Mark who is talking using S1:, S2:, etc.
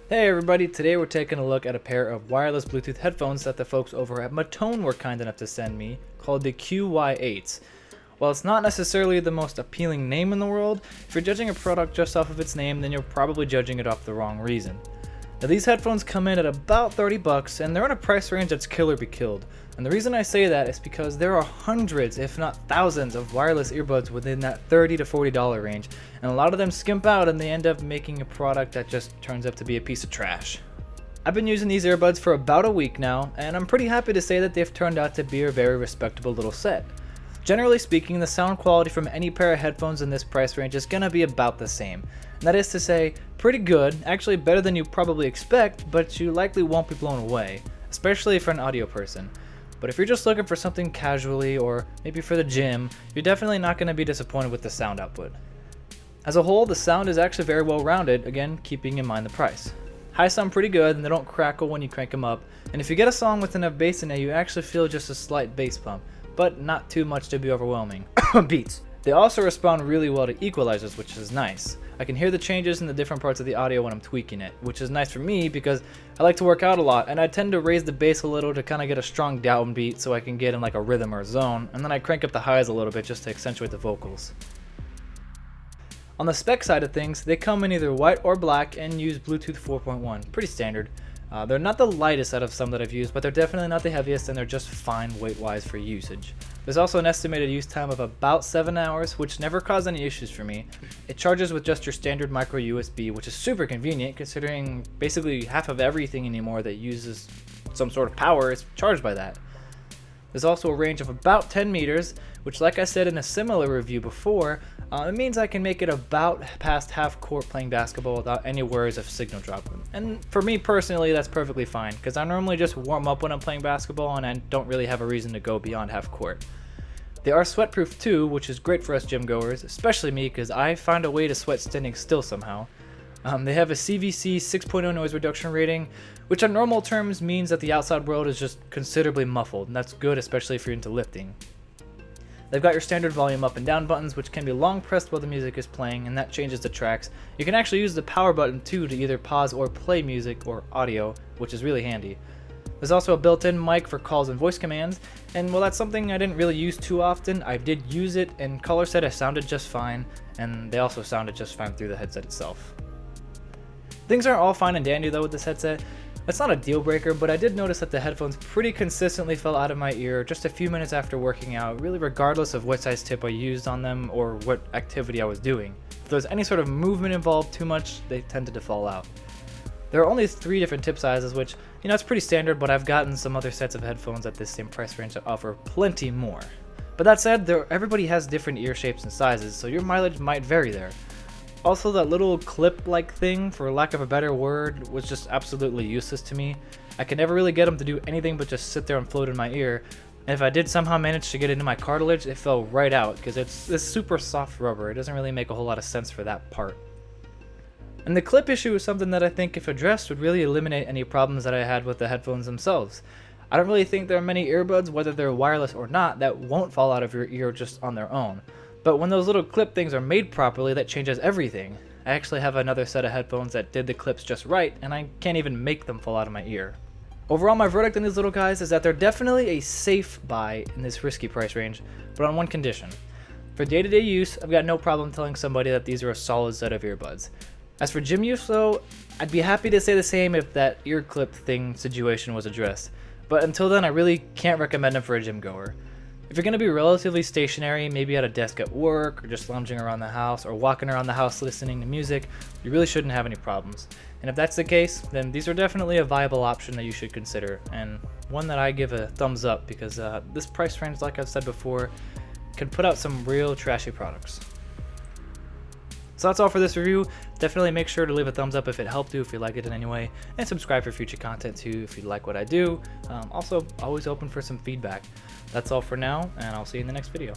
S1: Hey everybody, today we're taking a look at a pair of wireless Bluetooth headphones that the folks over at Matone were kind enough to send me, called the QY8s. While it's not necessarily the most appealing name in the world, if you're judging a product just off of its name, then you're probably judging it off the wrong reason. Now these headphones come in at about 30 bucks and they're in a price range that's kill or be killed. And the reason I say that is because there are hundreds, if not thousands, of wireless earbuds within that $30 to $40 range, and a lot of them skimp out and they end up making a product that just turns out to be a piece of trash. I've been using these earbuds for about a week now, and I'm pretty happy to say that they've turned out to be a very respectable little set. Generally speaking, the sound quality from any pair of headphones in this price range is gonna be about the same. And that is to say, pretty good, actually better than you probably expect, but you likely won't be blown away, especially if you're an audio person. But if you're just looking for something casually, or maybe for the gym, you're definitely not gonna be disappointed with the sound output. As a whole, the sound is actually very well rounded, again, keeping in mind the price. Highs sound pretty good and they don't crackle when you crank them up, and if you get a song with enough bass in it, you actually feel just a slight bass pump, but not too much to be overwhelming. Beats. They also respond really well to equalizers, which is nice. I can hear the changes in the different parts of the audio when I'm tweaking it, which is nice for me because I like to work out a lot and I tend to raise the bass a little to kind of get a strong downbeat so I can get in like a rhythm or a zone, and then I crank up the highs a little bit just to accentuate the vocals. On the spec side of things, they come in either white or black and use Bluetooth 4.1, pretty standard. They're not the lightest out of some that I've used, but they're definitely not the heaviest, and they're just fine weight-wise for usage. There's also an estimated use time of about 7 hours, which never caused any issues for me. It charges with just your standard micro USB, which is super convenient considering basically half of everything anymore that uses some sort of power is charged by that. There's also a range of about 10 meters, which, like I said in a similar review before, it means I can make it about past half court playing basketball without any worries of signal dropping. And for me personally, that's perfectly fine, because I normally just warm up when I'm playing basketball and I don't really have a reason to go beyond half court. They are sweatproof too, which is great for us gym goers, especially me because I find a way to sweat standing still somehow. They have a CVC 6.0 noise reduction rating, which on normal terms means that the outside world is just considerably muffled, and that's good especially if you're into lifting. They've got your standard volume up and down buttons, which can be long pressed while the music is playing, and that changes the tracks. You can actually use the power button too to either pause or play music or audio, which is really handy. There's also a built-in mic for calls and voice commands, and while that's something I didn't really use too often, I did use it, and caller set it sounded just fine, and they also sounded just fine through the headset itself. Things aren't all fine and dandy though with this headset. That's not a deal breaker, but I did notice that the headphones pretty consistently fell out of my ear just a few minutes after working out, really regardless of what size tip I used on them or what activity I was doing. If there's any sort of movement involved too much, they tended to fall out. There are only 3 different tip sizes, which, you know, it's pretty standard, but I've gotten some other sets of headphones at this same price range that offer plenty more. But that said, everybody has different ear shapes and sizes, so your mileage might vary there. Also, that little clip-like thing, for lack of a better word, was just absolutely useless to me. I could never really get them to do anything but just sit there and float in my ear, and if I did somehow manage to get it into my cartilage, it fell right out, because it's this super soft rubber. It doesn't really make a whole lot of sense for that part. And the clip issue is something that I think, if addressed, would really eliminate any problems that I had with the headphones themselves. I don't really think there are many earbuds, whether they're wireless or not, that won't fall out of your ear just on their own. But when those little clip things are made properly, that changes everything. I actually have another set of headphones that did the clips just right, and I can't even make them fall out of my ear. Overall, my verdict on these little guys is that they're definitely a safe buy in this risky price range, but on one condition. For day-to-day use, I've got no problem telling somebody that these are a solid set of earbuds. As for gym use though, I'd be happy to say the same if that ear clip thing situation was addressed, but until then I really can't recommend them for a gym goer. If you're going to be relatively stationary, maybe at a desk at work, or just lounging around the house, or walking around the house listening to music, you really shouldn't have any problems. And if that's the case, then these are definitely a viable option that you should consider, and one that I give a thumbs up because this price range, like I've said before, can put out some real trashy products. So that's all for this review. Definitely make sure to leave a thumbs up if it helped you, if you like it in any way, and subscribe for future content too if you like what I do. Also, always open for some feedback. That's all for now, and I'll see you in the next video.